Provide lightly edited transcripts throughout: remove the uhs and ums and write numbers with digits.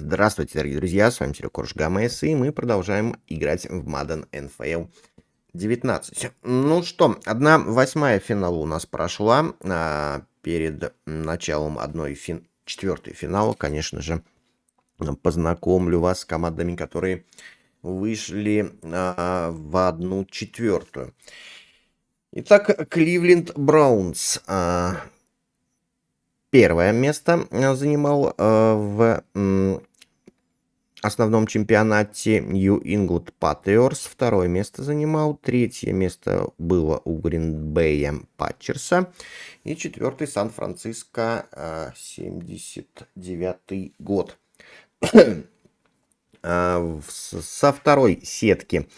Здравствуйте, дорогие друзья, с вами WWEKorgeGames, и мы продолжаем играть в Madden NFL 19. Ну что, 1/8 финала у нас прошла. Перед началом четвертой финала, конечно же, познакомлю вас с командами, которые вышли в 1/4. Итак, Кливленд Браунс. Первое место занимал в основном чемпионате New England Patriots. Второе место занимал. Третье место было у Грин-Бэя Патчерса. И четвертый Сан-Франциско, 79-й год. Со второй сетки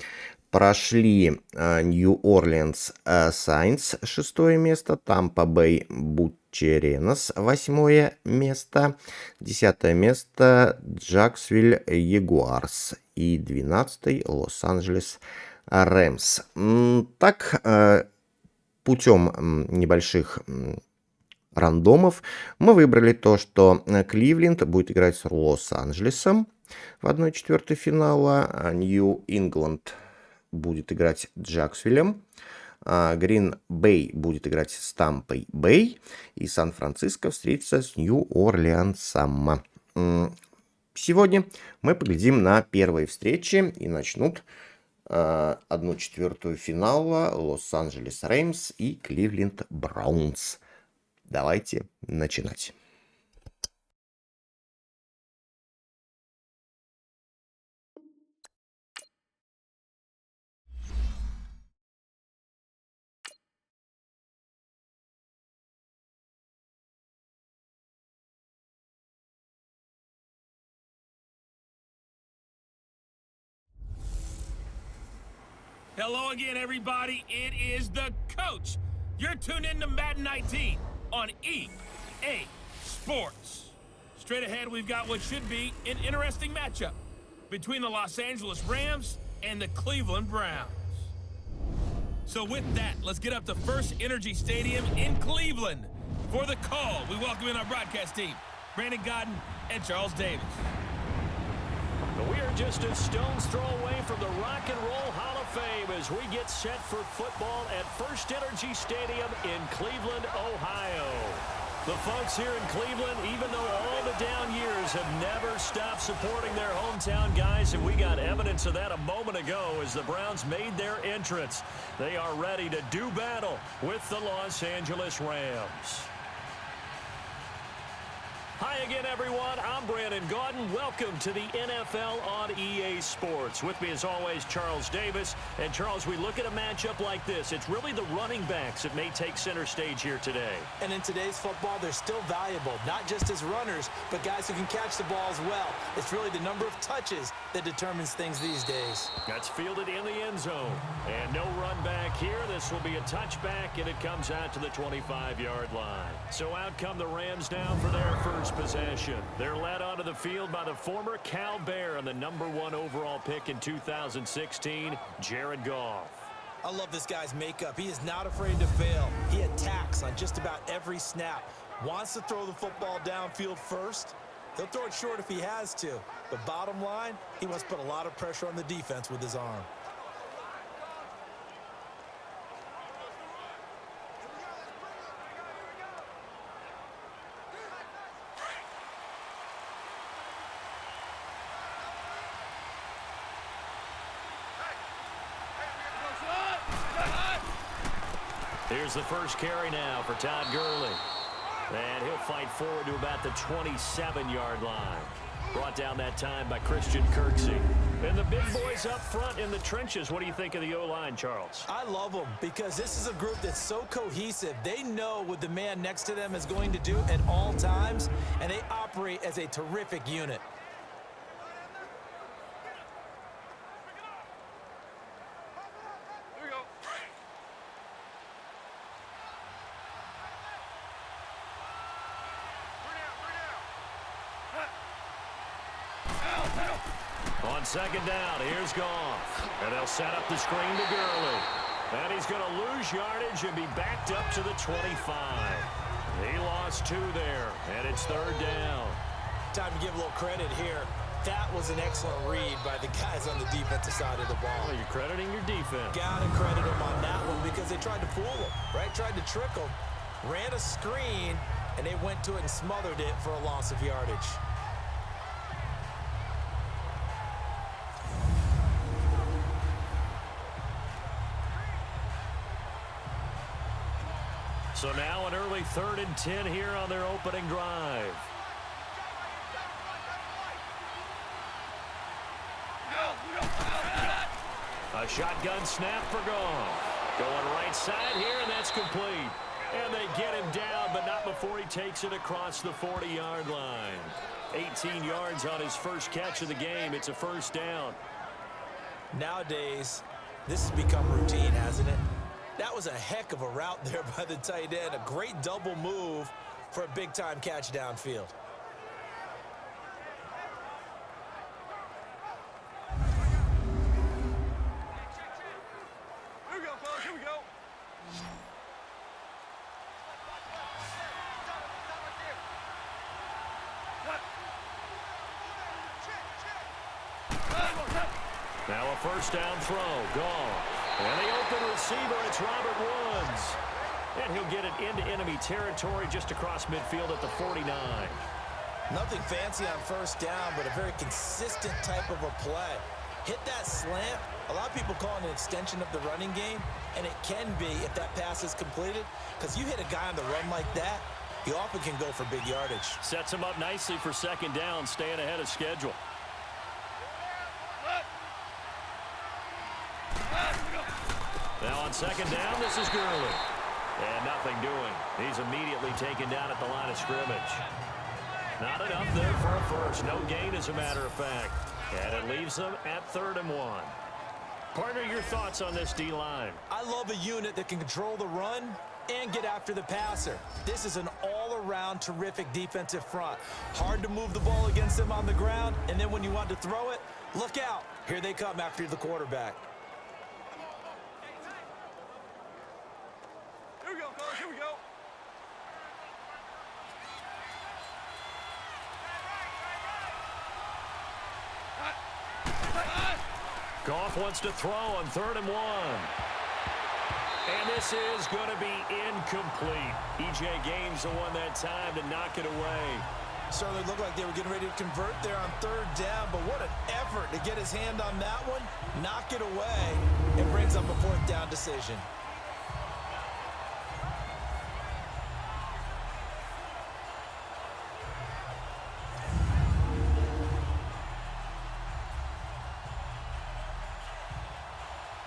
прошли Нью-Орлеанс Сайнс, 6 место, Тампа Бэй Бучеренос, 8 место, 10 место Джаксвилл Ягуарс и 12 Лос-Анджелес Рэмс. Так, путем небольших рандомов мы выбрали то, что Кливленд будет играть с Лос-Анджелесом в 1/4 финала, а Нью-Ингланд будет играть с Джаксвиллем, Грин-Бэй будет играть с Тампой Бэй, и Сан-Франциско встретится с Нью-Орлеансом. Сегодня мы поглядим на первые встречи, и начнут 1/4 финала Лос-Анджелес Реймс и Кливленд Браунс. Давайте начинать. Hello again, everybody. It is the coach. You're tuned in to Madden 19 on EA Sports. Straight ahead, we've got what should be an interesting matchup between the Los Angeles Rams and the Cleveland Browns. So with that, let's get up to First Energy Stadium in Cleveland. For the call, we welcome in our broadcast team, Brandon Godden and Charles Davis. We are just a stone's throw away from the Rock and Roll Hall of Fame as we get set for football at First Energy Stadium in Cleveland, Ohio. The folks here in Cleveland, even though all the down years, have never stopped supporting their hometown guys, and we got evidence of that a moment ago as the Browns made their entrance. They are ready to do battle with the Los Angeles Rams. Hi again, everyone. I'm Brandon Gaudin. Welcome to the NFL on EA Sports. With me, as always, Charles Davis. And, Charles, we look at a matchup like this. It's really the running backs that may take center stage here today. And in today's football, they're still valuable, not just as runners, but guys who can catch the ball as well. It's really the number of touches that determines things these days. That's fielded in the end zone. And no run back here. This will be a touchback, and it comes out to the 25-yard line. So out come the Rams now for their first possession. They're led onto the field by the former Cal Bear and the #1 overall pick in 2016, Jared Goff. I love this guy's makeup. He is not afraid to fail. He attacks on just about every snap. Wants to throw the football downfield first. He'll throw it short if he has to. But bottom line, he must put a lot of pressure on the defense with his arm. Here's the first carry now for Todd Gurley. And he'll fight forward to about the 27-yard line. Brought down that time by Christian Kirksey. And the big boys up front in the trenches. What do you think of the O-line, Charles? I love them because this is a group that's so cohesive. They know what the man next to them is going to do at all times, and they operate as a terrific unit. On second down, here's Goff. And they'll set up the screen to Gurley. And he's going to lose yardage and be backed up to the 25. He lost 2 there, and it's third down. Time to give a little credit here. That was an excellent read by the guys on the defensive side of the ball. Well, you're crediting your defense. Gotta credit them on that one because they tried to fool them, right? Tried to trick them, ran a screen, and they went to it and smothered it for a loss of yardage. So now an early 3rd and 10 here on their opening drive. A shotgun snap for Goff. Going right side here, and that's complete. And they get him down, but not before he takes it across the 40-yard line. 18 yards on his first catch of the game. It's a first down. Nowadays, this has become routine, hasn't it? That was a heck of a route there by the tight end. A great double move for a big-time catch downfield. Now a first down throw. Goff. And the open receiver, it's Robert Woods. And he'll get it into enemy territory just across midfield at the 49. Nothing fancy on first down, but a very consistent type of a play. Hit that slant. A lot of people call it an extension of the running game, and it can be if that pass is completed, because you hit a guy on the run like that, he often can go for big yardage. Sets him up nicely for second down, staying ahead of schedule. Now on second down, this is Gurley. And nothing doing. He's immediately taken down at the line of scrimmage. Not enough there for a first. No gain, as a matter of fact. And it leaves them at 3rd and 1. Partner, your thoughts on this D-line? I love a unit that can control the run and get after the passer. This is an all-around terrific defensive front. Hard to move the ball against them on the ground, and then when you want to throw it, look out. Here they come after the quarterback. Here we go, fellas, here we go. Goff wants to throw on 3rd and 1. And this is going to be incomplete. E.J. Gaines the one that time to knock it away. Certainly looked like they were getting ready to convert there on 3rd down, but what an effort to get his hand on that one, knock it away, and brings up a 4th down decision.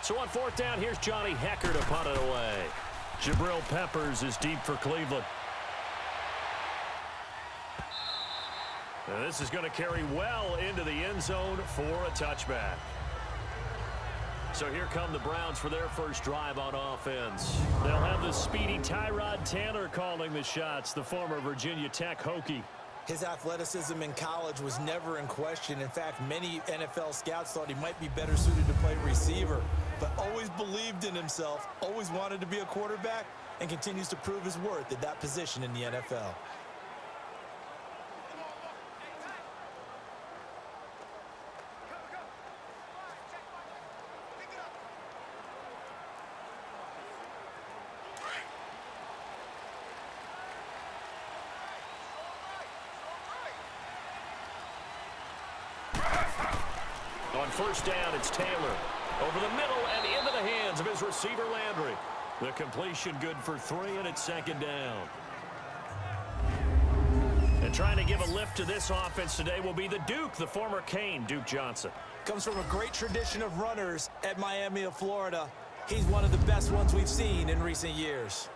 So on 4th down, here's Johnny Hecker to punt it away. Jabril Peppers is deep for Cleveland. And this is going to carry well into the end zone for a touchback. So here come the Browns for their first drive on offense. They'll have the speedy Tyrod Taylor calling the shots, the former Virginia Tech Hokie. His athleticism in college was never in question. In fact, many NFL scouts thought he might be better suited to play receiver, but always believed in himself, always wanted to be a quarterback, and continues to prove his worth at that position in the NFL. On first down, it's Taylor. Over the middle and into the hands of his receiver, Landry. The completion good for 3, and it's 2nd down. And trying to give a lift to this offense today will be the Duke, the former Cane, Duke Johnson. Comes from a great tradition of runners at Miami of Florida. He's one of the best ones we've seen in recent years.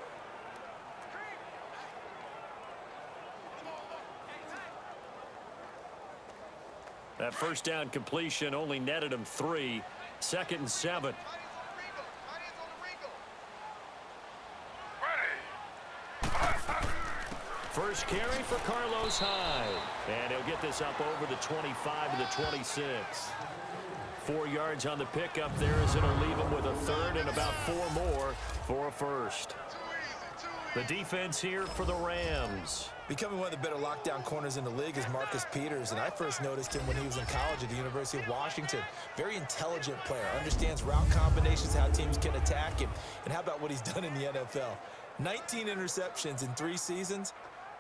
That first down completion only netted him 3. 2nd and 7. First carry for Carlos Hyde. And he'll get this up over the 25 to the 26. 4 yards on the pickup there as it'll leave him with a 3rd and about 4 more for a first. The defense here for the Rams. Becoming one of the better lockdown corners in the league is Marcus Peters, and I first noticed him when he was in college at the University of Washington. Very intelligent player, understands route combinations, how teams can attack him, and how about what he's done in the NFL? 19 interceptions in 3 seasons,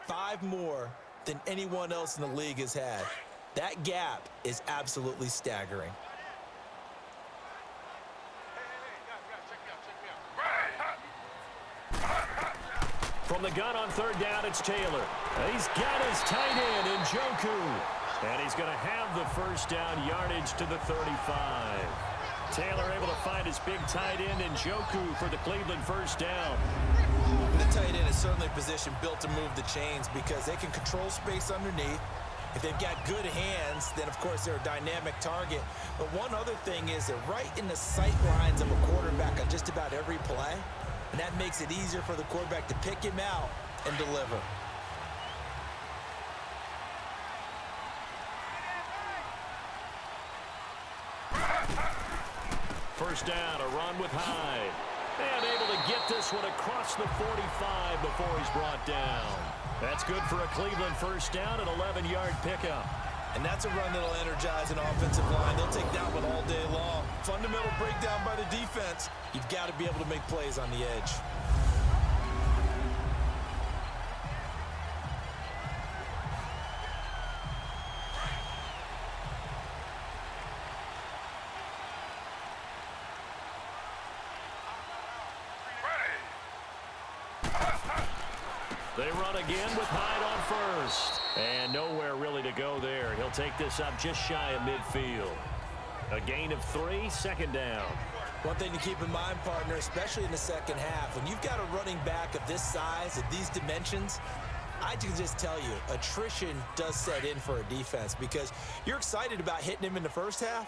5 more than anyone else in the league has had. That gap is absolutely staggering. From the gun on 3rd down, it's Taylor. He's got his tight end in Njoku. And he's going to have the 1st down yardage to the 35. Taylor able to find his big tight end in Njoku for the Cleveland 1st down. The tight end is certainly a position built to move the chains because they can control space underneath. If they've got good hands, then of course they're a dynamic target. But one other thing is they're right in the sight lines of a quarterback on just about every play. And that makes it easier for the quarterback to pick him out and deliver. First down, a run with Hyde. And able to get this one across the 45 before he's brought down. That's good for a Cleveland 1st down, an 11-yard pickup. And that's a run that'll energize an offensive line. They'll take that one all day long. Fundamental breakdown by the defense. You've got to be able to make plays on the edge. They run again with Hyde on 1st. And nowhere really to go there. He'll take this up just shy of midfield. A gain of 3, 2nd down. One thing to keep in mind, partner, especially in the second half, when you've got a running back of this size, of these dimensions, I can just tell you, attrition does set in for a defense because you're excited about hitting him in the first half.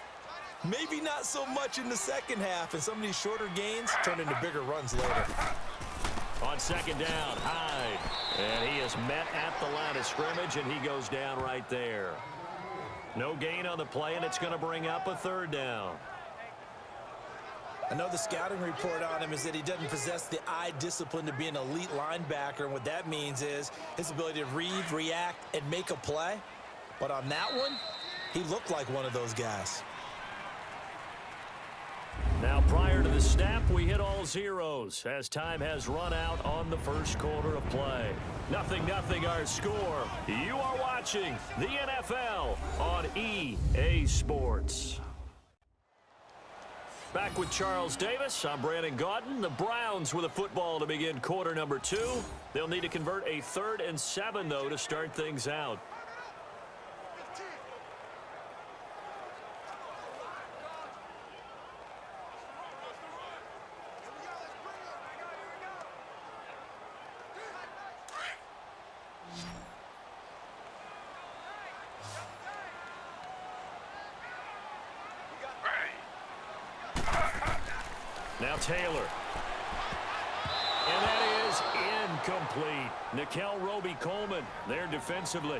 Maybe not so much in the second half, and some of these shorter gains turn into bigger runs later. On 2nd down, Hyde. And he is met at the line of scrimmage, and he goes down right there. No gain on the play, and it's going to bring up a 3rd down. I know the scouting report on him is that he doesn't possess the eye discipline to be an elite linebacker, and what that means is his ability to read, react, and make a play. But on that one, he looked like one of those guys. Now, prior to the snap, we hit all zeros as time has run out on the 1st quarter of play. 0-0 our score. You are watching the NFL on EA Sports. Back with Charles Davis, I'm Brandon Gaudin. The Browns with a football to begin quarter number 2. They'll need to convert a 3rd and 7, though, to start things out. Now Taylor. And that is incomplete. Nikel Roby-Coleman there defensively.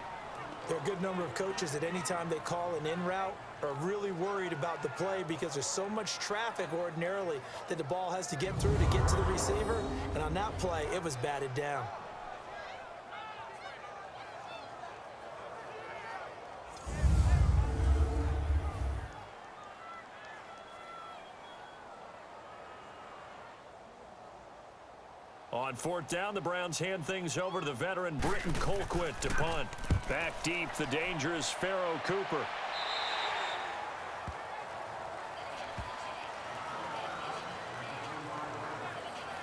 There are a good number of coaches that anytime they call an in route are really worried about the play because there's so much traffic ordinarily that the ball has to get through to get to the receiver. And on that play, it was batted down. On 4th down, the Browns hand things over to the veteran Britton Colquitt to punt. Back deep, the dangerous Pharaoh Cooper.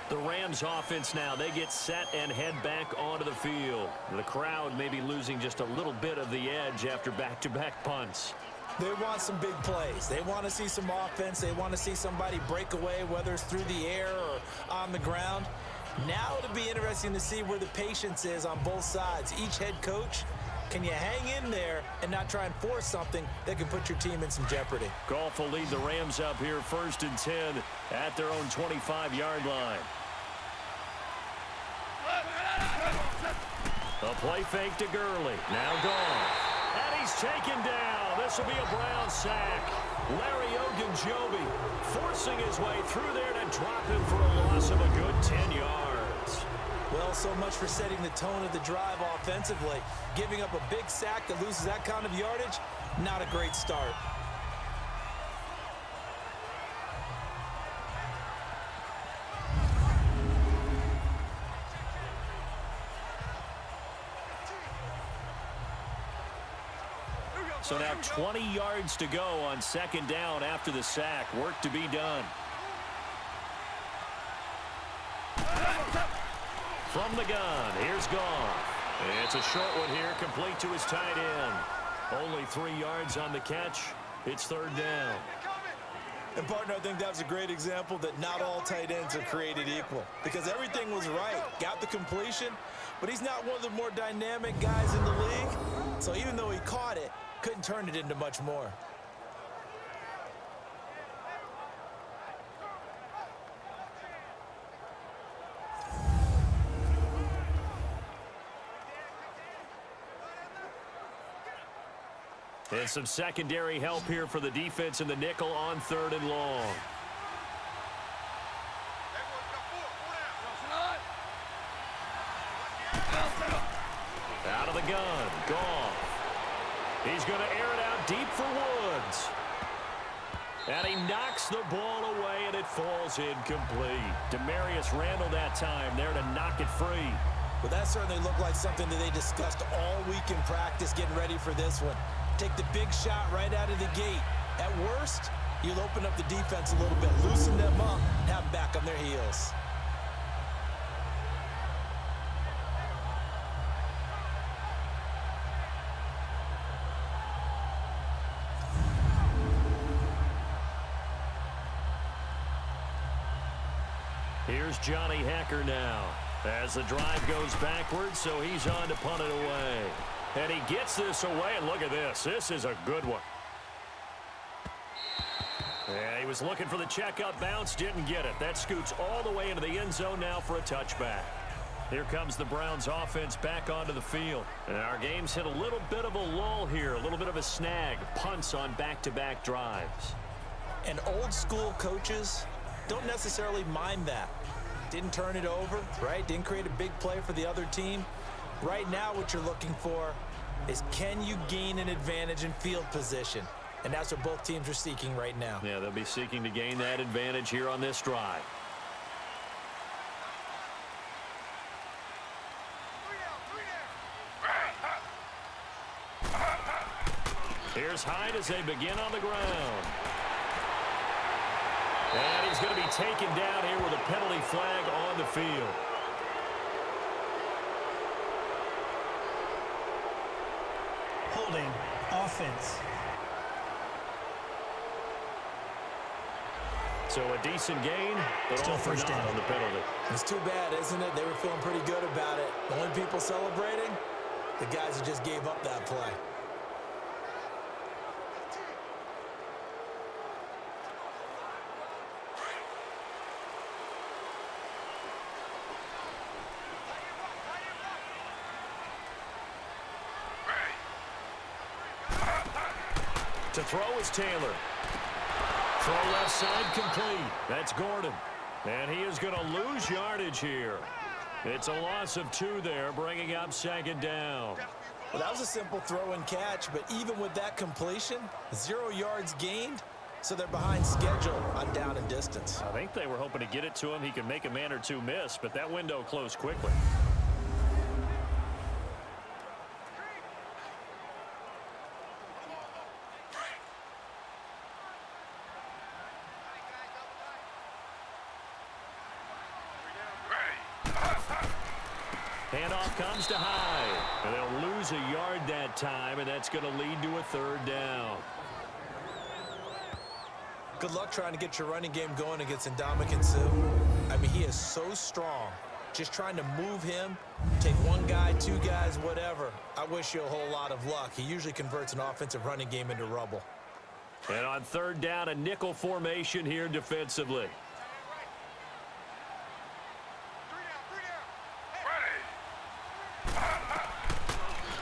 The Rams offense now, they get set and head back onto the field. The crowd may be losing just a little bit of the edge after back-to-back punts. They want some big plays. They want to see some offense. They want to see somebody break away, whether it's through the air or on the ground. Now it'll be interesting to see where the patience is on both sides. Each head coach, can you hang in there and not try and force something that can put your team in some jeopardy? Goff will lead the Rams up here 1st and 10 at their own 25-yard line. A play fake to Gurley. Now Goff. And he's taken down. This will be a Brown sack. Larry Ogunjobi forcing his way through there to drop him for a loss of a good 10 yards. Well, so much for setting the tone of the drive offensively. Giving up a big sack that loses that kind of yardage, not a great start. So now 20 yards to go on second down after the sack. Work to be done. From the gun, here's Goff. It's a short one here, complete to his tight end. Only 3 yards on the catch. It's third down. And, partner, I think that was a great example that not all tight ends are created equal. Because everything was right. Got the completion, but he's not one of the more dynamic guys in the league. So even though he caught it, couldn't turn it into much more. And some secondary help here for the defense in the nickel on third and long. Out of the gun, Goff. He's going to air it out deep for Woods. And he knocks the ball away, and it falls incomplete. Demarius Randall that time there to knock it free. Well, that certainly looked like something that they discussed all week in practice getting ready for this one. Take the big shot right out of the gate. At worst, you'll open up the defense a little bit, loosen them up, and have them back on their heels. Here's Johnny Hacker now as the drive goes backwards, so he's on to punt it away. And he gets this away, and look at this. This is a good one. Yeah, he was looking for the checkup bounce, didn't get it. That scoots all the way into the end zone now for a touchback. Here comes the Browns offense back onto the field. And our game's hit a little bit of a lull here, a little bit of a snag. Punts on back-to-back drives. And old school coaches don't necessarily mind that. Didn't turn it over, right? Didn't create a big play for the other team. Right now what you're looking for is, can you gain an advantage in field position? And that's what both teams are seeking right now. Yeah, they'll be seeking to gain that advantage here on this drive. Here's Hyde as they begin on the ground. And he's going to be taken down here with a penalty flag on the field. Holding offense. So a decent gain, but Still all for first naught down on the penalty. It's too bad, isn't it? They were feeling pretty good about it. The only people celebrating, the guys who just gave up that play. To throw is Taylor. Throw left side complete. That's Gordon. And he is going to lose yardage here. It's a loss of 2 there, bringing up second down. Well, that was a simple throw and catch, but even with that completion, 0 yards gained, so they're behind schedule on down and distance. I think they were hoping to get it to him. He could make a man or two miss, but that window closed quickly. Handoff comes to Hyde. And they'll lose a yard that time, and that's going to lead to a third down. Good luck trying to get your running game going against Ndamukong Suh. I mean, he is so strong. Just trying to move him, take 1 guy, 2 guys, whatever. I wish you a whole lot of luck. He usually converts an offensive running game into rubble. And on third down, a nickel formation here defensively.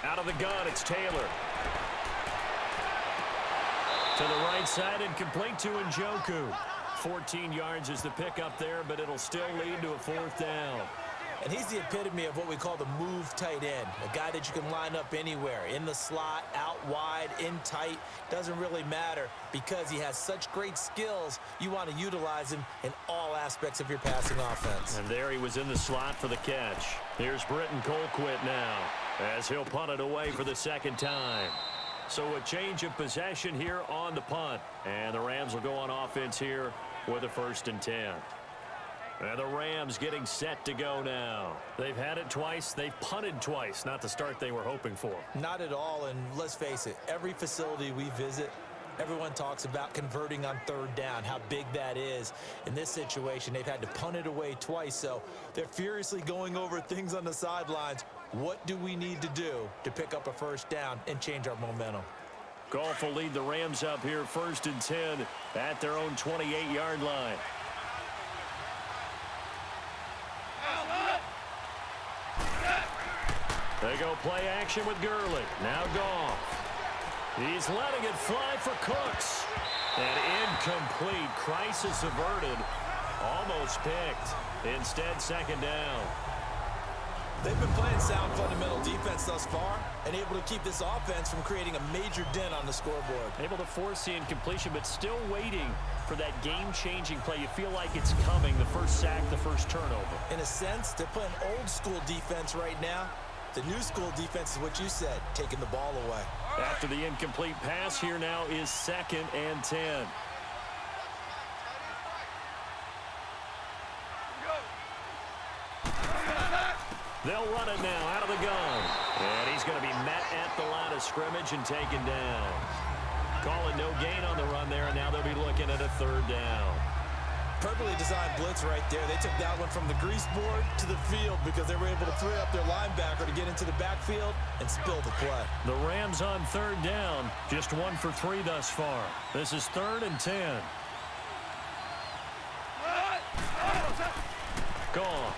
Out of the gun, it's Taylor. To the right side and complete to Njoku. 14 yards is the pickup there, but it'll still lead to a fourth down. And he's the epitome of what we call the move tight end, a guy that you can line up anywhere, in the slot, out wide, in tight, doesn't really matter because he has such great skills. You want to utilize him in all aspects of your passing offense. And there he was in the slot for the catch. Here's Britton Colquitt now as he'll punt it away for the second time. So a change of possession here on the punt. And the Rams will go on offense here with a 1st and 10. And the Rams getting set to go now. They've had it twice. They've punted twice. Not the start they were hoping for. Not at all, and let's face it, every facility we visit, everyone talks about converting on 3rd down, how big that is. In this situation, they've had to punt it away twice, so they're furiously going over things on the sidelines. What do we need to do to pick up a 1st down and change our momentum? Goff will lead the Rams up here 1st and 10 at their own 28-yard line. They go play action with Gurley. Now Goff. He's letting it fly for Cooks. And incomplete. Crisis averted. Almost picked. Instead, 2nd down. They've been playing sound fundamental defense thus far and able to keep this offense from creating a major dent on the scoreboard. Able to force the incompletion, but still waiting for that game-changing play. You feel like it's coming. The first sack, the first turnover. In a sense, they're playing old-school defense right now. The new school defense is what you said, taking the ball away. After the incomplete pass, here now is 2nd and 10. They'll run it now out of the gun. And he's going to be met at the line of scrimmage and taken down. Calling no gain on the run there, and now they'll be looking at a 3rd down. Perfectly designed blitz right there. They took that one from the grease board to the field because they were able to free up their linebacker to get into the backfield and spill the play. The Rams on 3rd down, just 1 for 3 thus far. This is 3rd and 10. Gone.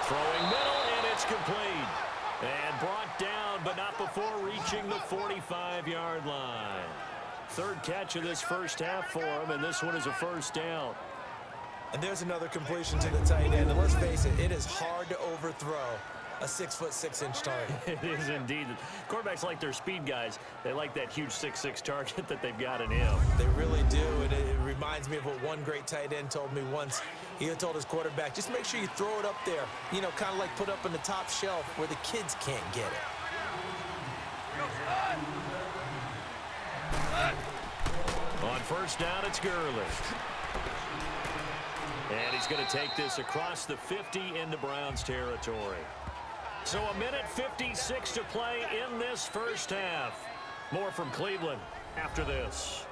Throwing middle, and it's complete. And brought down, but not before reaching the 45-yard line. 3rd catch of this first half for him, and this one is a 1st down. And there's another completion to the tight end. And let's face it, it is hard to overthrow a 6', 6" target. It is indeed. Quarterbacks like their speed guys. They like that huge 6'6" target that they've got in him. They really do, and it reminds me of what one great tight end told me once. He had told his quarterback, just make sure you throw it up there, you know, kind of like put up on the top shelf where the kids can't get it. On 1st down, it's Gurley. And he's going to take this across the 50 into Browns territory. So 1:56 to play in this first half. More from Cleveland after this.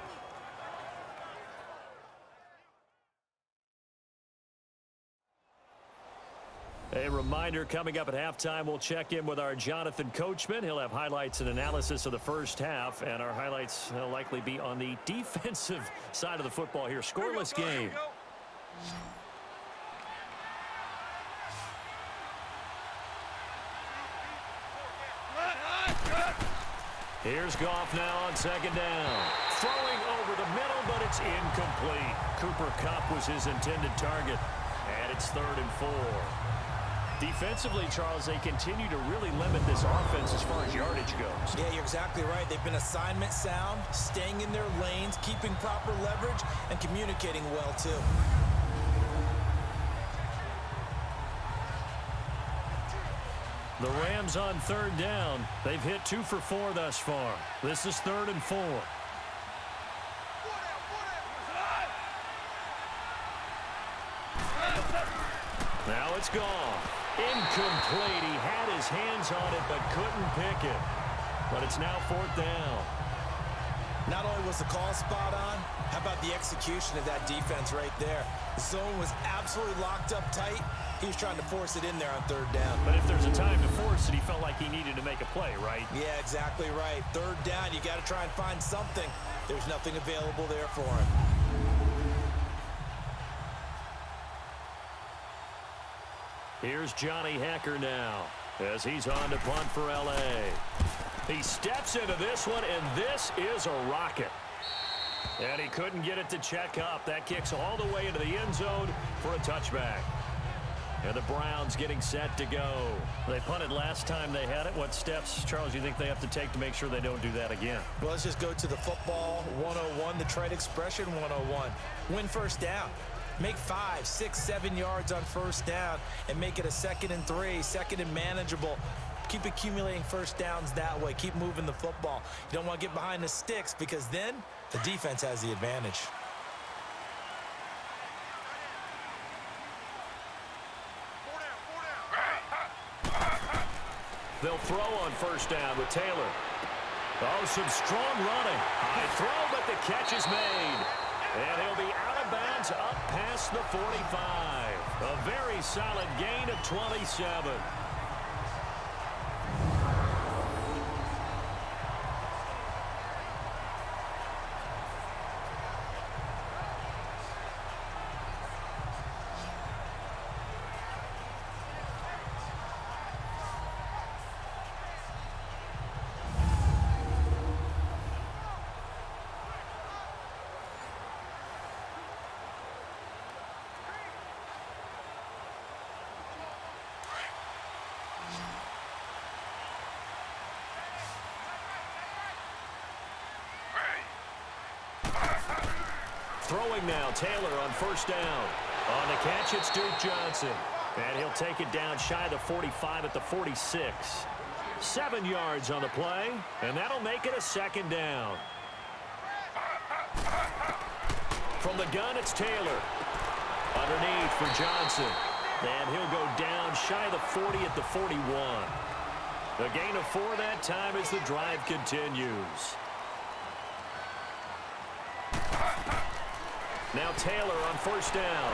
A reminder, coming up at halftime, we'll check in with our Jonathan Coachman. He'll have highlights and analysis of the first half, and our highlights will likely be on the defensive side of the football here. Scoreless game. Here's Goff now on 2nd down. Throwing over the middle, but it's incomplete. Cooper Kupp was his intended target, and it's 3rd and 4. Defensively, Charles, they continue to really limit this offense as far as yardage goes. Yeah, you're exactly right. They've been assignment sound, staying in their lanes, keeping proper leverage, and communicating well, too. The Rams on 3rd down. They've hit 2 for 4 thus far. This is 3rd and 4. Now it's gone. Incomplete. He had his hands on it but couldn't pick it. But it's now 4th down. Not only was the call spot on, how about the execution of that defense right there? The zone was absolutely locked up tight. He was trying to force it in there on 3rd down. But if there's a time to force it, he felt like he needed to make a play, right? Yeah, exactly right. 3rd down, you got to try and find something. There's nothing available there for him. Here's Johnny Hecker now as he's on to punt for L.A. He steps into this one, and this is a rocket. And he couldn't get it to check up. That kicks all the way into the end zone for a touchback. And the Browns getting set to go. They punted last time they had it. What steps, Charles, do you think they have to take to make sure they don't do that again? Well, let's just go to the football 101, the trade expression 101. Win first down. Make 5, 6, 7 yards on first down and make it a 2nd and 3, 2nd and manageable. Keep accumulating first downs that way. Keep moving the football. You don't want to get behind the sticks because then the defense has the advantage. They'll throw on first down with Taylor. Oh, some strong running. High throw, but the catch is made. And he'll be out of bounds up past the 45. A very solid gain of 27. Throwing now, Taylor on first down. On the catch, it's Duke Johnson. And he'll take it down shy of the 45 at the 46. 7 yards on the play, and that'll make it a 2nd down. From the gun, it's Taylor. Underneath for Johnson. And he'll go down shy of the 40 at the 41. A gain of 4 that time as the drive continues. Now Taylor on first down.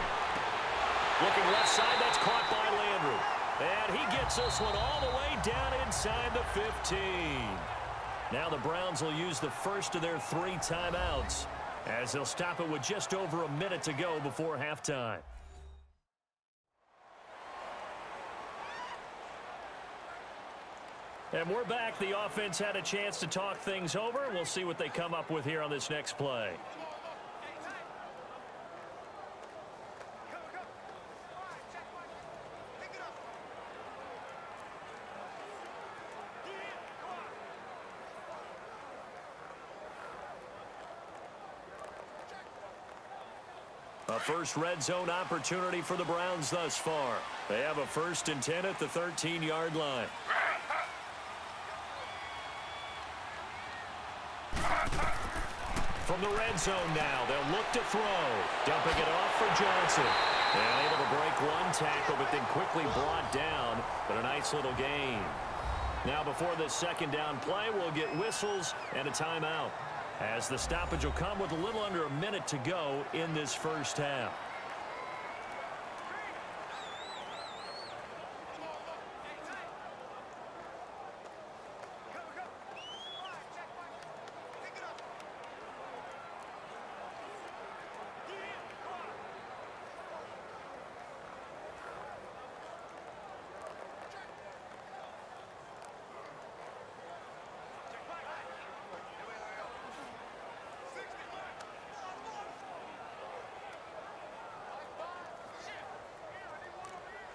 Looking left side, that's caught by Landry. And he gets this one all the way down inside the 15. Now the Browns will use the first of their 3 timeouts as they'll stop it with just over a minute to go before halftime. And we're back. The offense had a chance to talk things over. We'll see what they come up with here on this next play. A first red zone opportunity for the Browns thus far. They have a 1st and 10 at the 13-yard line. From the red zone now, they'll look to throw. Dumping it off for Johnson. And able to break one tackle, but then quickly brought down. But a nice little gain. Now before this 2nd down play, we'll get whistles and a timeout, as the stoppage will come with a little under a minute to go in this first half.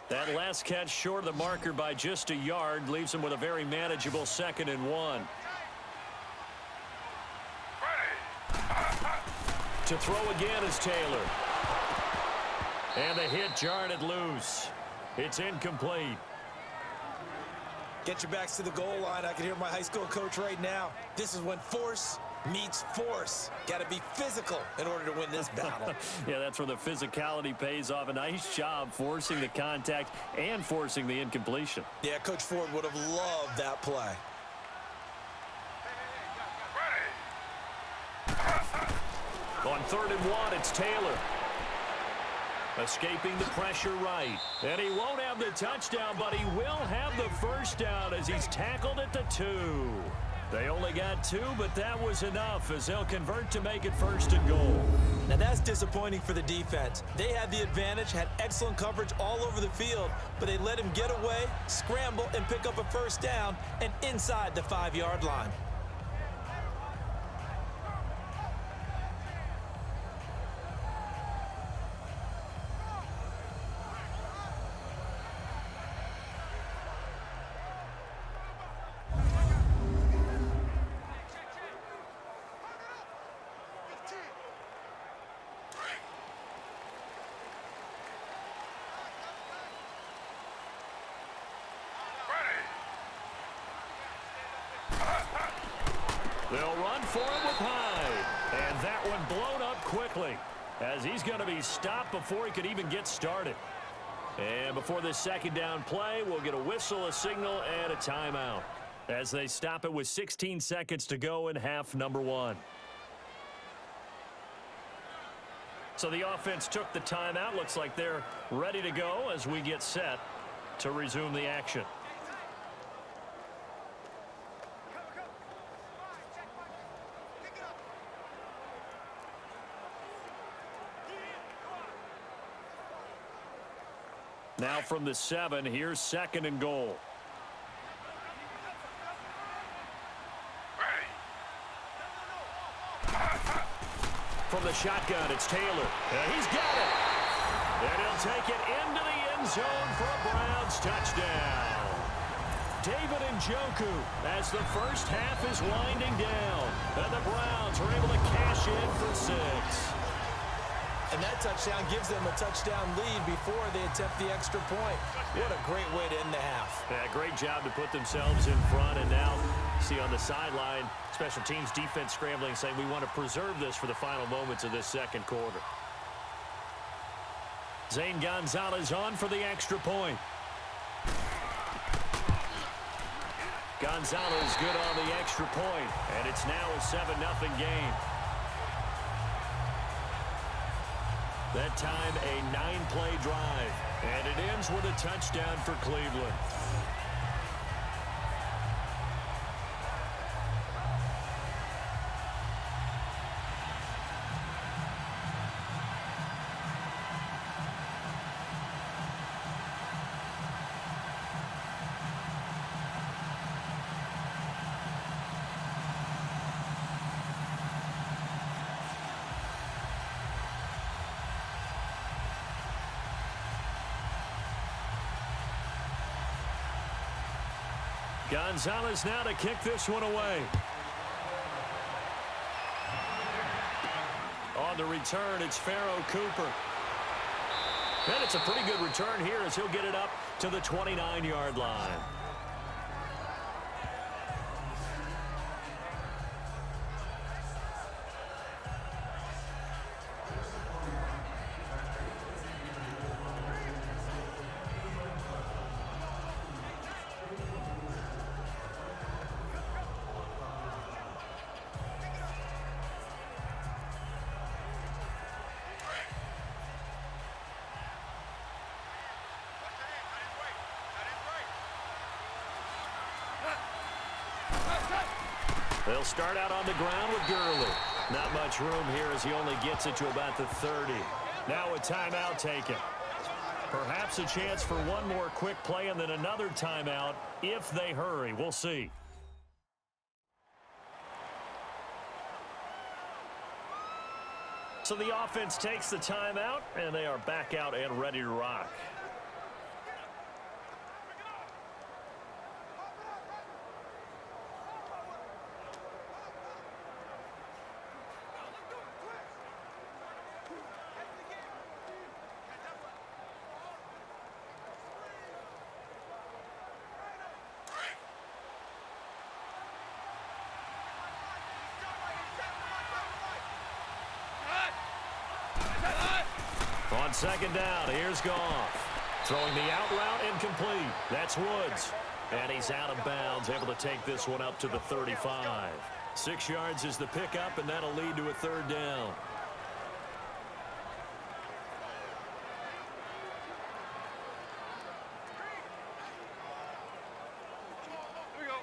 That last catch short of the marker by just a yard leaves him with a very manageable 2nd and 1. To throw again is Taylor. And the hit jarred it loose. It's incomplete. Get your backs to the goal line. I can hear my high school coach right now. This is when force meets force. Got to be physical in order to win this battle. Yeah, that's where the physicality pays off. A nice job forcing the contact and forcing the incompletion. Yeah, Coach Ford would have loved that play. On 3rd and 1, it's Taylor. Escaping the pressure right. And he won't have the touchdown, but he will have the first down as he's tackled at the 2. They only got 2, but that was enough as they'll convert to make it 1st and goal. Now that's disappointing for the defense. They had the advantage, had excellent coverage all over the field, but they let him get away, scramble, and pick up a first down and inside the 5-yard line. They'll run for it with Hyde. And that one blown up quickly, as he's going to be stopped before he could even get started. And before this second down play, we'll get a whistle, a signal, and a timeout, as they stop it with 16 seconds to go in half number one. So the offense took the timeout. Looks like they're ready to go as we get set to resume the action. Now from the 7, here's second and goal. From the shotgun, it's Taylor. He's got it. And he'll take it into the end zone for a Browns touchdown. David Njoku as the first half is winding down. And the Browns are able to cash in for 6. And that touchdown gives them a touchdown lead before they attempt the extra point. What a great way to end the half. Yeah, great job to put themselves in front. And now, see on the sideline, special teams defense scrambling, saying we want to preserve this for the final moments of this second quarter. Zane Gonzalez on for the extra point. Gonzalez good on the extra point, and it's now a 7-0 game. That time, a 9-play drive, and it ends with a touchdown for Cleveland. Gonzalez now to kick this one away. On the return, it's Pharaoh Cooper. And it's a pretty good return here as he'll get it up to the 29-yard line. They'll start out on the ground with Gurley. Not much room here as he only gets it to about the 30. Now a timeout taken. Perhaps a chance for one more quick play and then another timeout if they hurry. We'll see. So the offense takes the timeout, and they are back out and ready to rock. On second down, here's Goff. Throwing the out route incomplete. That's Woods. And he's out of bounds, able to take this one up to the 35. 6 yards is the pickup, and that'll lead to a third down.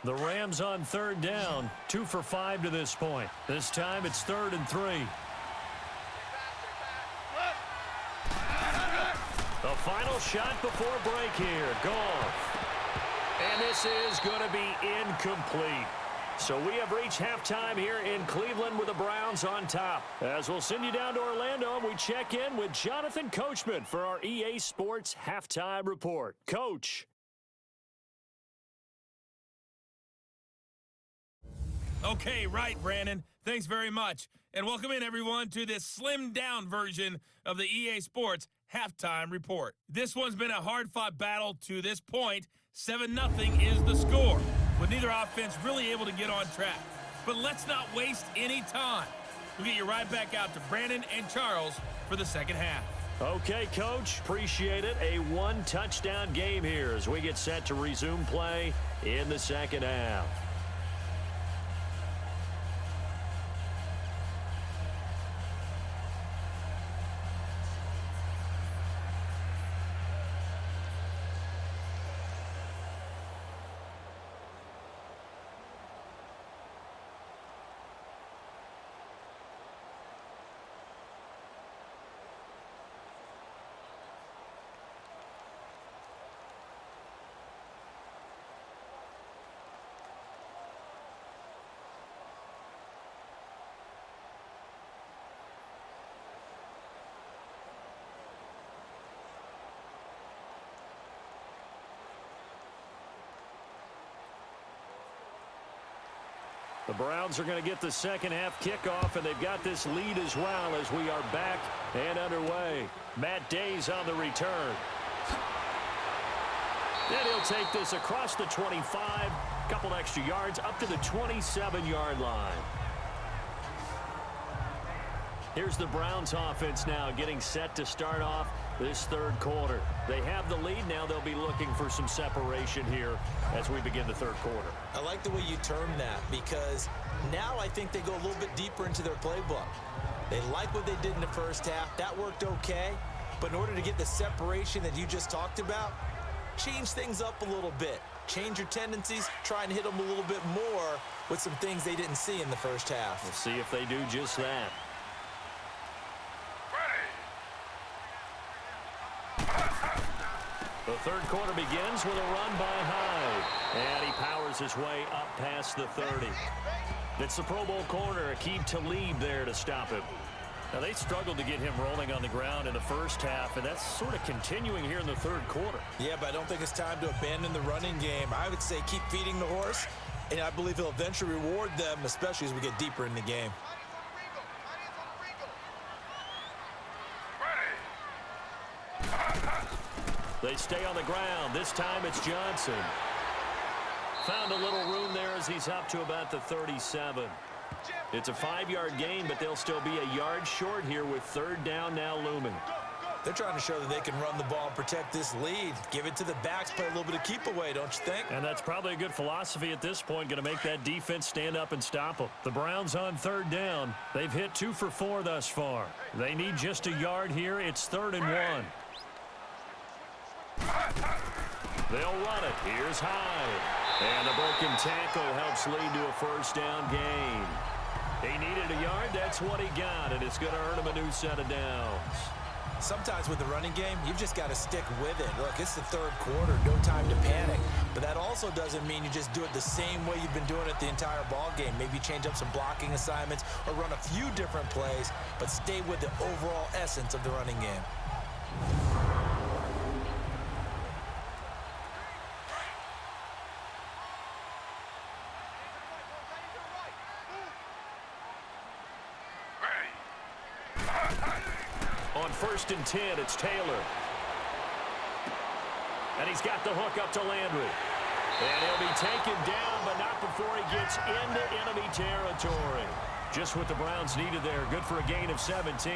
The Rams on third down, 2 for 5 to this point. This time it's 3rd and 3. The final shot before break here. Goff. And this is going to be incomplete. So we have reached halftime here in Cleveland with the Browns on top. As we'll send you down to Orlando, and we check in with Jonathan Coachman for our EA Sports Halftime Report. Coach. Okay, right, Brandon. Thanks very much. And welcome in, everyone, to this slimmed-down version of the EA Sports Halftime Report. This one's been a hard-fought battle to this point. 7-0 is the score, with neither offense really able to get on track. But let's not waste any time. We'll get you right back out to Brandon and Charles for the second half. Okay, Coach, appreciate it. A one-touchdown game here as we get set to resume play in the second half. The Browns are going to get the second half kickoff, and they've got this lead as well as we are back and underway. Matt Day's on the return. And he'll take this across the 25, couple extra yards up to the 27-yard line. Here's the Browns offense now getting set to start off this third quarter. They have the lead. Now they'll be looking for some separation here as we begin the third quarter. I like the way you termed that because now I think they go a little bit deeper into their playbook. They like what they did in the first half. That worked okay. But in order to get the separation that you just talked about, change things up a little bit. Change your tendencies. Try and hit them a little bit more with some things they didn't see in the first half. We'll see if they do just that. The third quarter begins with a run by Hyde. And he powers his way up past the 30. It's the Pro Bowl corner, Aqib Talib there to stop him. Now, they struggled to get him rolling on the ground in the first half, and that's sort of continuing here in the third quarter. Yeah, but I don't think it's time to abandon the running game. I would say keep feeding the horse, and I believe he'll eventually reward them, especially as we get deeper in the game. They stay on the ground. This time it's Johnson. Found a little room there as he's up to about the 37. It's a 5-yard gain, but they'll still be a yard short here with third down now looming. They're trying to show that they can run the ball and protect this lead. Give it to the backs, play a little bit of keep away, don't you think? And that's probably a good philosophy at this point, going to make that defense stand up and stop them. The Browns on third down. They've hit 2 for 4 thus far. They need just a yard here. It's 3rd and 1. They'll run it. Here's Hyde. And a broken tackle helps lead to a first down gain. He needed a yard. That's what he got, and it's going to earn him a new set of downs. Sometimes with the running game, you've just got to stick with it. Look, it's the third quarter. No time to panic. But that also doesn't mean you just do it the same way you've been doing it the entire ball game. Maybe change up some blocking assignments or run a few different plays, but stay with the overall essence of the running game. On 1st and 10, it's Taylor. And he's got the hook up to Landry. And he'll be taken down, but not before he gets into enemy territory. Just what the Browns needed there. Good for a gain of 17.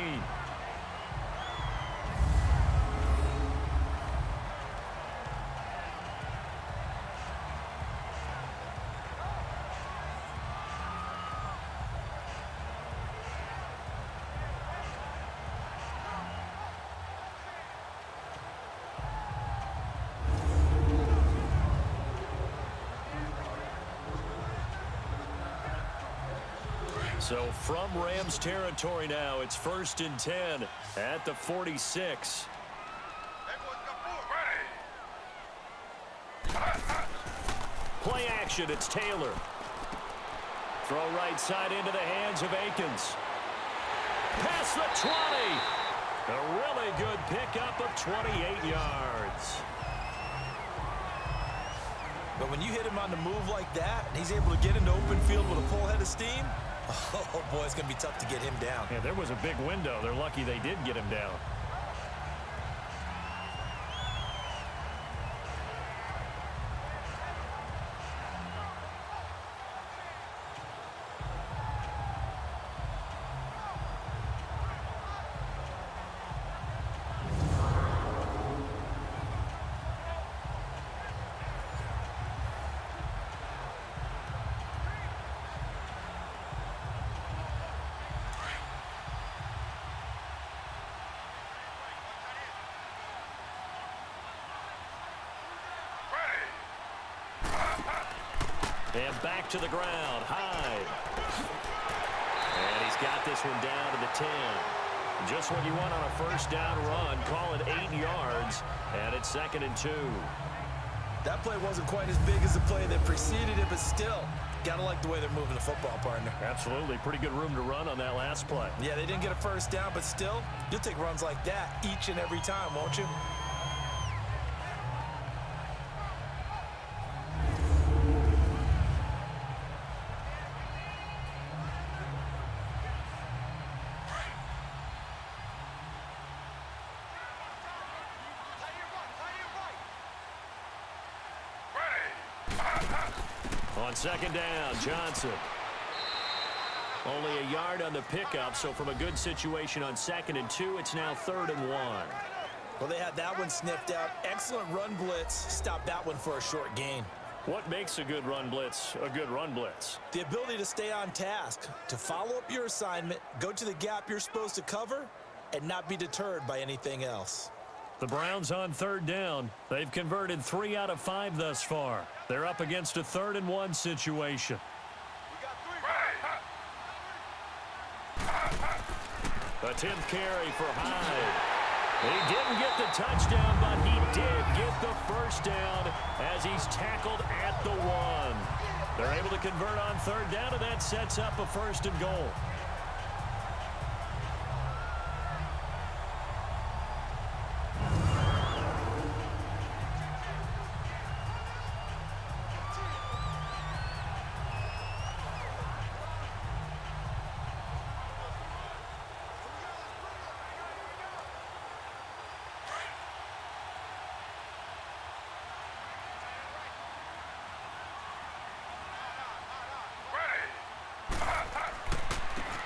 So from Rams territory now, it's 1st and 10 at the 46. Play action, it's Taylor. Throw right side into the hands of Akins. Past the 20. A really good pickup of 28 yards. But when you hit him on the move like that, and he's able to get into open field with a full head of steam, oh boy, it's going to be tough to get him down. Yeah, there was a big window. They're lucky they did get him down. And back to the ground. Hyde. And he's got this one down to the 10. Just what you want on a first down run. Call it 8 yards. And it's 2nd and 2. That play wasn't quite as big as the play that preceded it, but still, gotta like the way they're moving the football, partner. Absolutely. Pretty good room to run on that last play. Yeah, they didn't get a first down, but still, you'll take runs like that each and every time, won't you? On 2nd down, Johnson. Only a yard on the pickup, so from a good situation on 2nd and 2, it's now 3rd and 1. Well, they had that one sniffed out. Excellent run blitz. Stopped that one for a short gain. What makes a good run blitz a good run blitz? The ability to stay on task, to follow up your assignment, go to the gap you're supposed to cover, and not be deterred by anything else. The Browns on 3rd down. They've converted 3 out of 5 thus far. They're up against a 3rd and 1 situation. A 10th carry for Hyde. He didn't get the touchdown, but he did get the first down as he's tackled at the 1. They're able to convert on 3rd down, and that sets up a 1st and goal.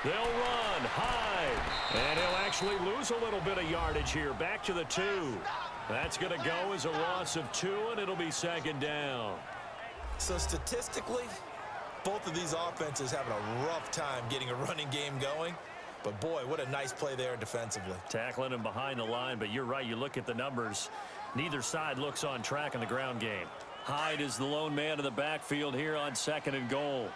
They'll run high, and he'll actually lose a little bit of yardage here. Back to the 2. That's going to go as a loss of 2, and it'll be 2nd down. So statistically, both of these offenses having a rough time getting a running game going. But boy, what a nice play there defensively. Tackling him behind the line, but you're right. You look at the numbers. Neither side looks on track in the ground game. Hyde is the lone man in the backfield here on 2nd and goal.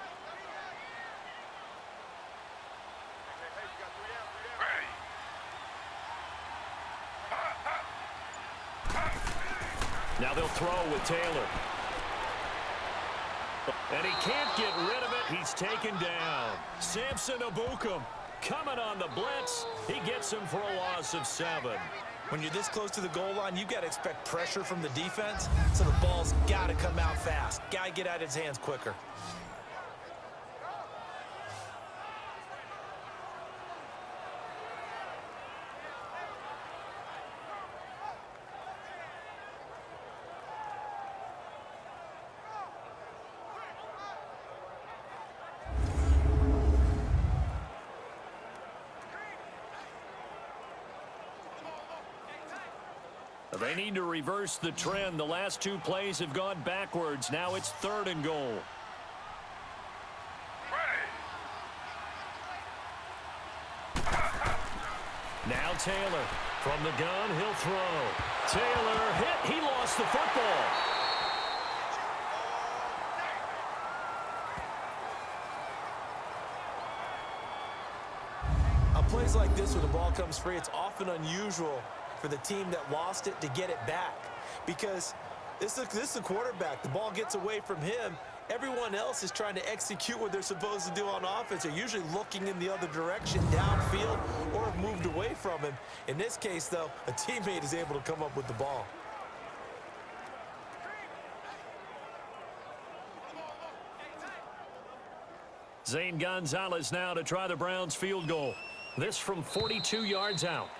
Now they'll throw with Taylor. And he can't get rid of it. He's taken down. Samson Abukum coming on the blitz. He gets him for a loss of 7. When you're this close to the goal line, you've got to expect pressure from the defense, so the ball's got to come out fast. Got to get out of his hands quicker. They need to reverse the trend. The last 2 plays have gone backwards. Now it's 3rd and goal. Now Taylor from the gun. He'll throw. Taylor hit. He lost the football. On plays like this where the ball comes free, it's often unusual for the team that lost it to get it back, because this is the quarterback. The ball gets away from him. Everyone else is trying to execute what they're supposed to do on offense. They're usually looking in the other direction, downfield, or have moved away from him. In this case, though, a teammate is able to come up with the ball. Zane Gonzalez now to try the Browns field goal. This from 42 yards out.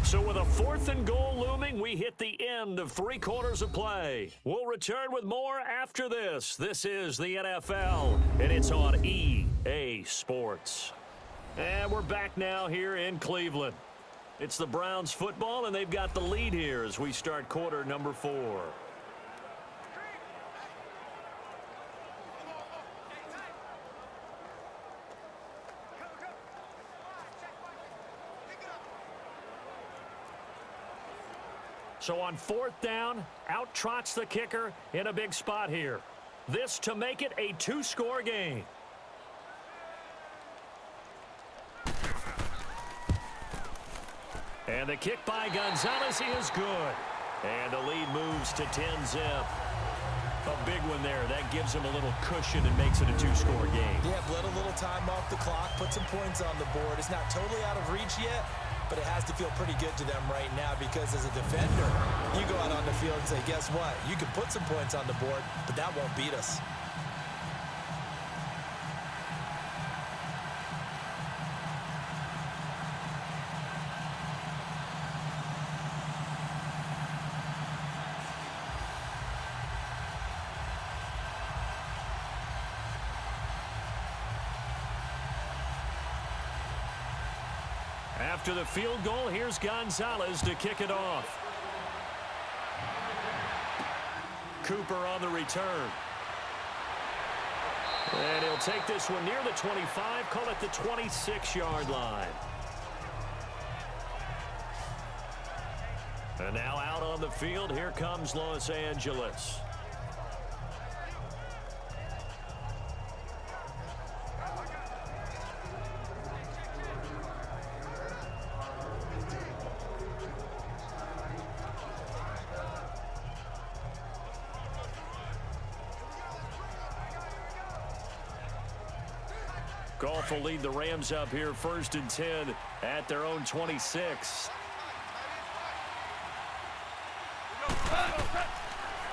So with a 4th and goal looming, we hit the end of 3 quarters of play. We'll return with more after this. This is the NFL, and it's on EA Sports. And we're back now here in Cleveland. It's the Browns football, and they've got the lead here as we start quarter number 4. So on 4th down, out trots the kicker in a big spot here. This to make it a 2-score game. And the kick by Gonzalez is good. And the lead moves to 10-zip. A big one there. That gives him a little cushion and makes it a 2-score game. Yeah, let a little time off the clock, put some points on the board. It's not totally out of reach yet, but it has to feel pretty good to them right now because as a defender, you go out on the field and say, guess what? You can put some points on the board, but that won't beat us. After the field goal, here's Gonzalez to kick it off. Cooper on the return. And he'll take this one near the 25, call it the 26-yard line. And now out on the field, here comes Los Angeles. Goff will lead the Rams up here 1st and 10 at their own 26.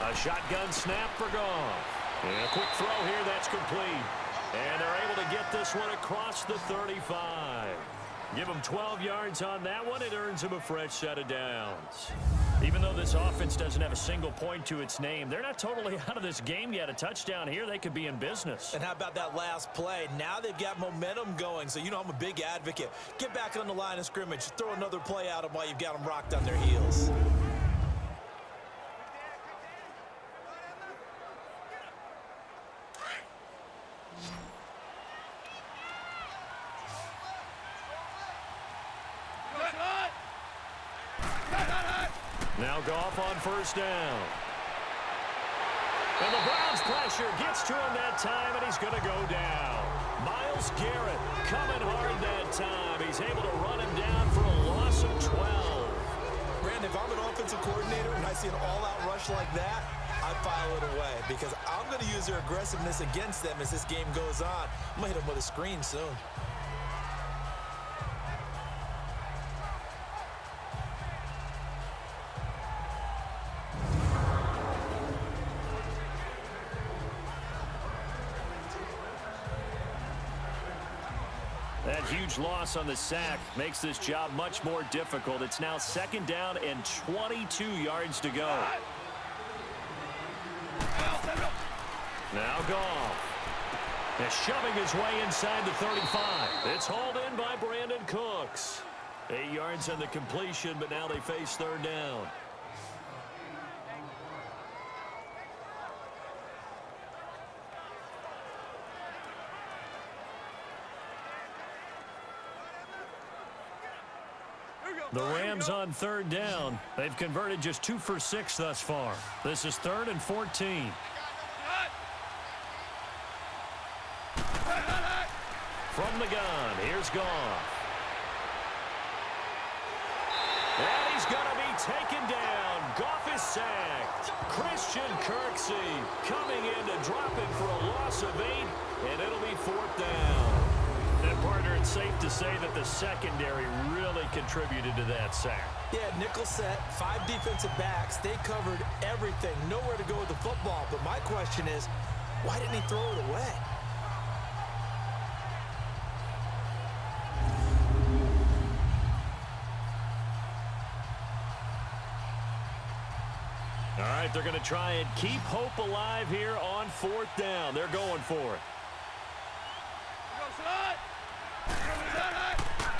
A shotgun snap for Goff. And a quick throw here, that's complete. And they're able to get this one across the 35. Give them 12 yards on that one. It earns them a fresh set of downs. Even though this offense doesn't have a single point to its name, they're not totally out of this game yet. A touchdown here, they could be in business. And how about that last play? Now they've got momentum going, so you know I'm a big advocate. Get back on the line of scrimmage. Throw another play at them while you've got them rocked on their heels. Now Goff on 1st down. And the Browns pressure gets to him that time, and he's going to go down. Myles Garrett coming hard that time. He's able to run him down for a loss of 12. Brandon, if I'm an offensive coordinator and I see an all-out rush like that, I file it away because I'm going to use their aggressiveness against them as this game goes on. I'm going to hit them with a screen soon. That huge loss on the sack makes this job much more difficult. It's now 2nd down and 22 yards to go. Now Goff. Is shoving his way inside the 35. It's hauled in by Brandon Cooks. 8 yards on the completion, but now they face 3rd down. The Rams on 3rd down. They've converted just 2 for 6 thus far. This is 3rd and 14. From the gun, here's Goff. And he's going to be taken down. Goff is sacked. Christian Kirksey coming in to drop it for a loss of 8, and it'll be 4th down. And partner, it's safe to say that the secondary really contributed to that sack. Yeah, nickel set, 5 defensive backs. They covered everything. Nowhere to go with the football. But my question is, why didn't he throw it away? All right, they're going to try and keep hope alive here on 4th down. They're going for it.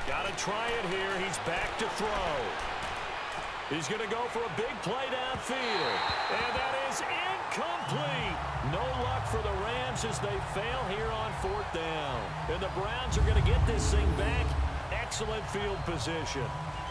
Got to try it here. He's back to throw. He's going to go for a big play downfield. And that is incomplete. No luck for the Rams as they fail here on 4th down. And the Browns are going to get this thing back. Excellent field position.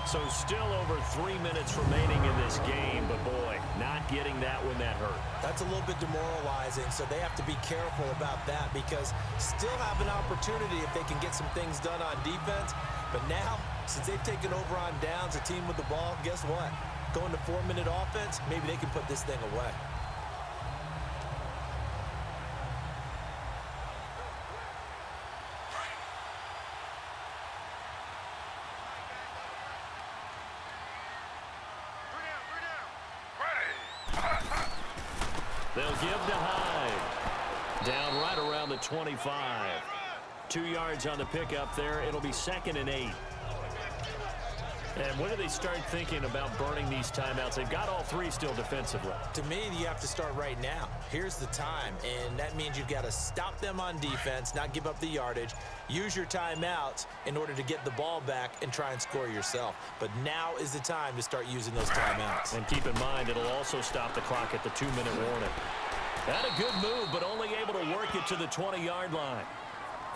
So still over 3 minutes remaining in this game, but boy, not getting that one that hurt. That's a little bit demoralizing, so they have to be careful about that because still have an opportunity if they can get some things done on defense. But now, since they've taken over on downs, a team with the ball, guess what? Going to 4-minute offense, maybe they can put this thing away. They'll give to Hyde. Down right around the 25. 2 yards on the pickup there. It'll be 2nd and 8. And when do they start thinking about burning these timeouts? They've got all 3 still defensively. To me, you have to start right now. Here's the time, and that means you've got to stop them on defense, not give up the yardage, use your timeouts in order to get the ball back and try and score yourself. But now is the time to start using those timeouts. And keep in mind, it'll also stop the clock at the 2-minute warning. Had a good move, but only able to work it to the 20-yard line.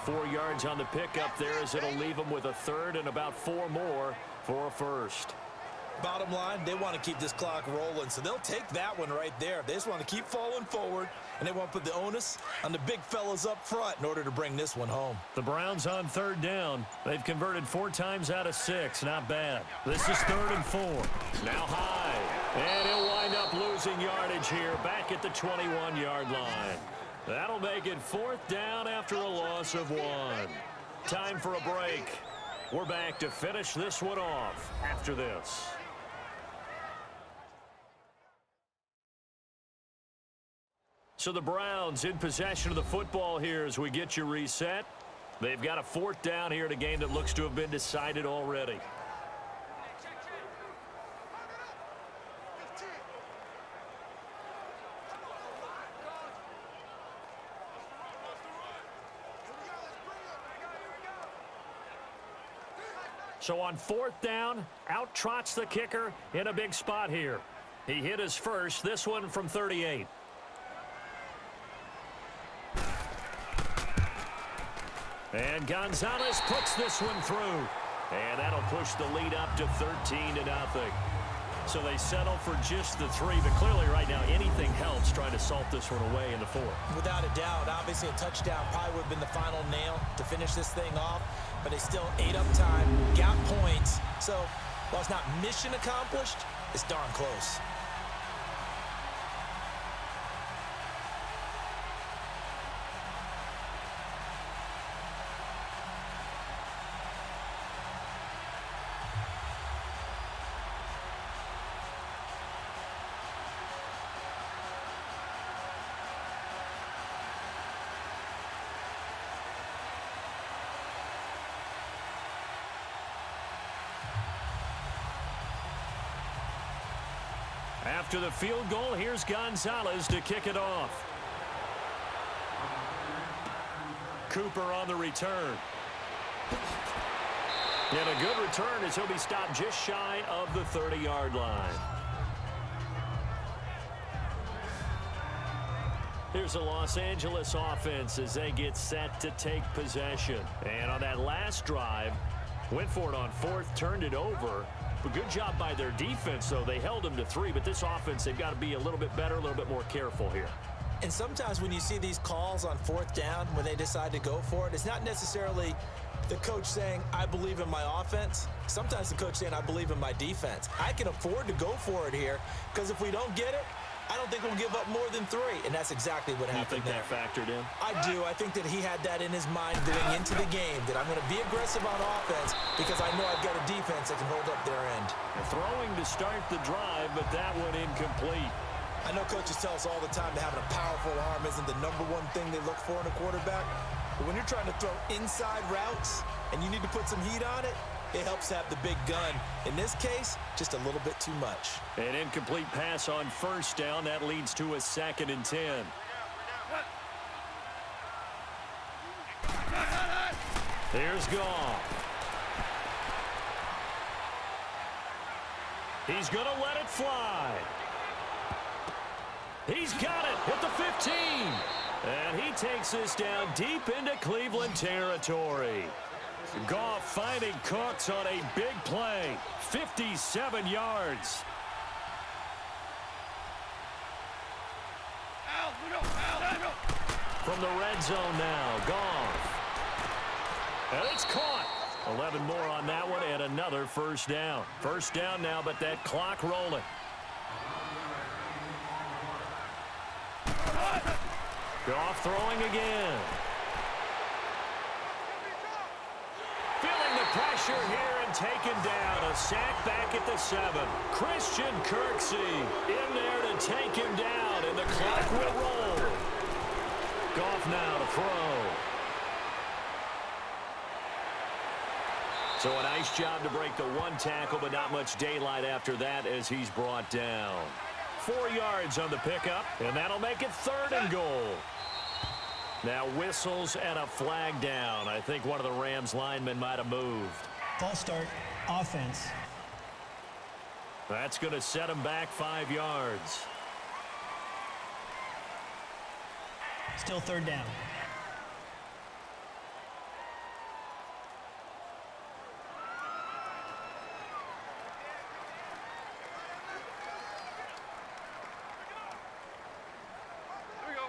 4 yards on the pickup there as it'll leave them with a 3rd and about 4 more for a first. Bottom line, they want to keep this clock rolling, so they'll take that one right there. They just want to keep falling forward, and they want to put the onus on the big fellas up front in order to bring this one home. The Browns on 3rd down. They've converted 4 times out of 6. Not bad. This is 3rd and 4. Now Hyde. And he'll wind up losing yardage here back at the 21-yard line. That'll make it 4th down after a loss of 1. Time for a break. We're back to finish this one off after this. So the Browns in possession of the football here as we get you reset. They've got a 4th down here in a game that looks to have been decided already. So on 4th down, out trots the kicker in a big spot here. He hit his first, this one from 38. And Gonzalez puts this one through. And that'll push the lead up to 13-0. So they settle for just the 3, but clearly right now anything helps trying to salt this one away in the 4th. Without a doubt, obviously a touchdown probably would have been the final nail to finish this thing off, but they still ate up time, got points. So while it's not mission accomplished, it's darn close. After the field goal, here's Gonzalez to kick it off. Cooper on the return. And a good return as he'll be stopped just shy of the 30-yard line. Here's a Los Angeles offense as they get set to take possession. And on that last drive, went for it on 4th, turned it over. A good job by their defense, though. They held them to 3, but this offense, they've got to be a little bit better, a little bit more careful here. And sometimes when you see these calls on 4th down, when they decide to go for it, it's not necessarily the coach saying, I believe in my offense. Sometimes the coach saying, I believe in my defense. I can afford to go for it here because if we don't get it, I don't think we'll give up more than 3, and that's exactly what happened there. You think that factored in? I do. I think that he had that in his mind going into the game, that I'm going to be aggressive on offense because I know I've got a defense that can hold up their end. Throwing to start the drive, but that one incomplete. I know coaches tell us all the time that having a powerful arm isn't the #1 thing they look for in a quarterback, but when you're trying to throw inside routes and you need to put some heat on it, it helps have the big gun. In this case, just a little bit too much. An incomplete pass on 1st down. That leads to a 2nd and 10. Here's Goff. He's going to let it fly. He's got it at the 15. And he takes this down deep into Cleveland territory. Goff finding Cooks on a big play. 57 yards. From the red zone now, Goff. And it's caught. 11 more on that one and another first down. First down now, but that clock rolling. Goff throwing again. Feeling the pressure here and taken down. A sack back at the 7. Christian Kirksey in there to take him down, and the clock will roll. Goff now to throw. So a nice job to break the one tackle, but not much daylight after that as he's brought down. 4 yards on the pickup, and that'll make it 3rd and goal. Now whistles and a flag down. I think one of the Rams linemen might have moved. False start, offense. That's going to set him back 5 yards. Still 3rd down.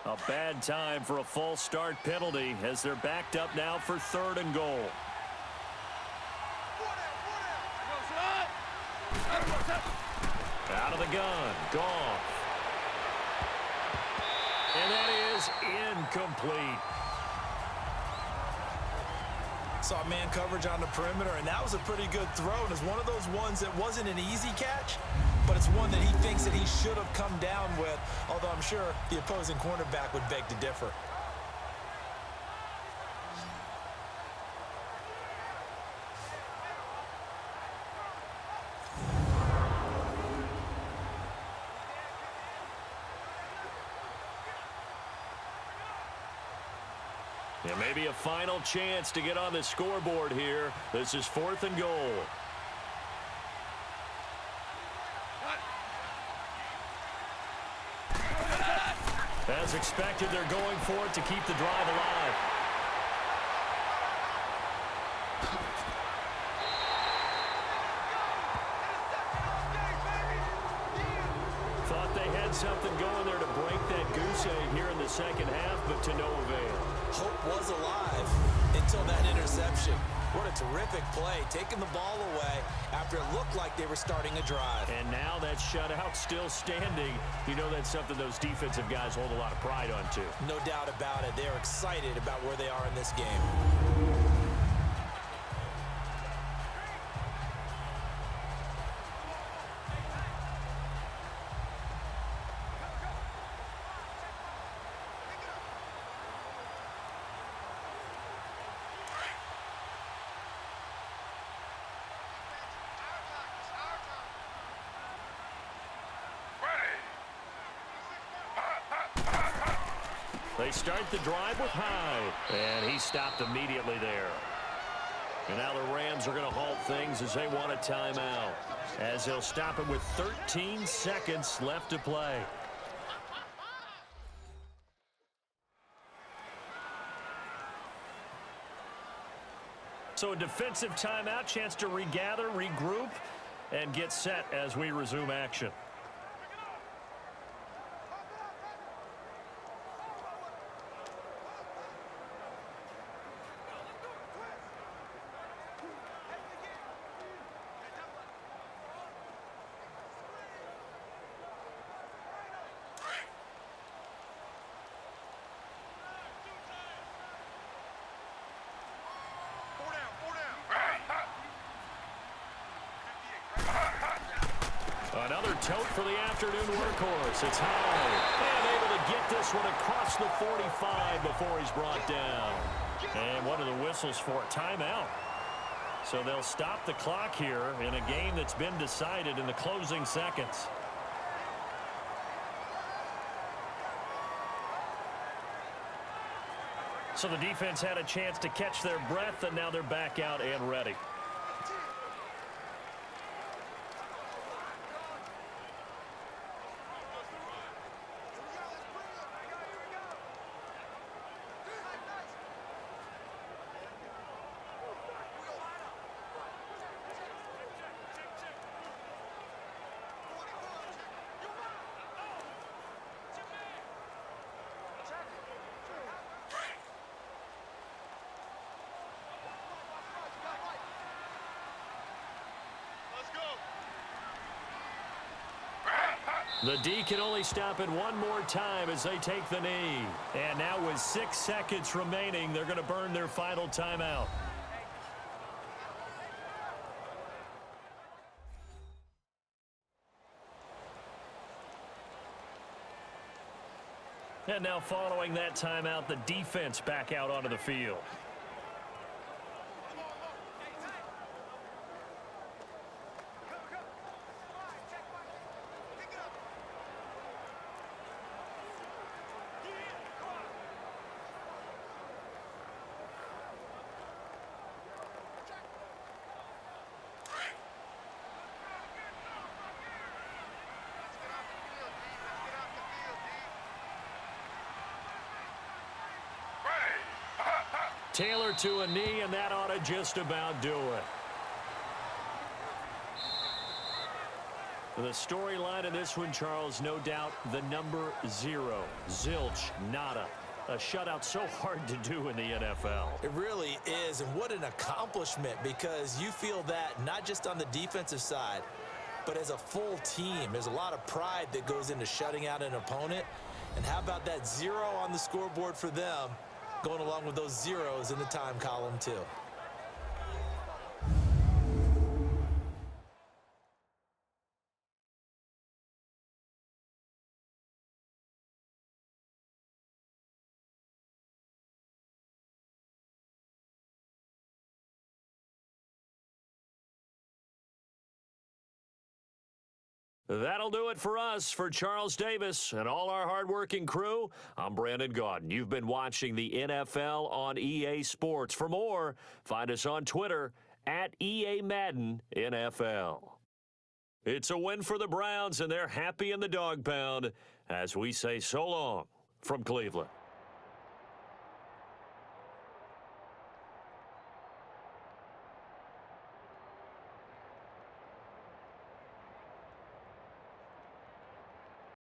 A bad time for a false start penalty as they're backed up now for 3rd and goal. Out of the gun, Goff. And that is incomplete. Saw man coverage on the perimeter, and that was a pretty good throw. And it's one of those ones that wasn't an easy catch, but it's one that he thinks that he should have come down with, although I'm sure the opposing cornerback would beg to differ. And maybe a final chance to get on the scoreboard here. This is 4th and goal. As expected, they're going for it to keep the drive alive. Thought they had something going there to break that goose egg here in the second half, but to no avail. Hope was alive until that interception. What a terrific play, taking the ball away after it looked like they were starting a drive. And now that shutout still standing. You know that's something those defensive guys hold a lot of pride on, too. No doubt about it. They're excited about where they are in this game. They start the drive with Hyde, and he stopped immediately there. And now the Rams are going to halt things as they want a timeout, as they'll stop it with 13 seconds left to play. So a defensive timeout, chance to regather, regroup, and get set as we resume action. Another tote for the afternoon workhorse. It's high. And able to get this one across the 45 before he's brought down. And what are the whistles for? Timeout. So they'll stop the clock here in a game that's been decided in the closing seconds. So the defense had a chance to catch their breath, and now they're back out and ready. The D can only stop it one more time as they take the knee. And now with 6 seconds remaining, they're going to burn their final timeout. And now following that timeout, the defense back out onto the field. Taylor to a knee, and that ought to just about do it. The storyline in this one, Charles, no doubt the number 0. Zilch, nada. A shutout so hard to do in the NFL. It really is, and what an accomplishment, because you feel that not just on the defensive side, but as a full team. There's a lot of pride that goes into shutting out an opponent. And how about that 0 on the scoreboard for them, going along with those zeros in the time column too. That'll do it for us. For Charles Davis and all our hardworking crew, I'm Brandon Gaudin. You've been watching the NFL on EA Sports. For more, find us on Twitter at EA Madden NFL. It's a win for the Browns, and they're happy in the dog pound as we say so long from Cleveland.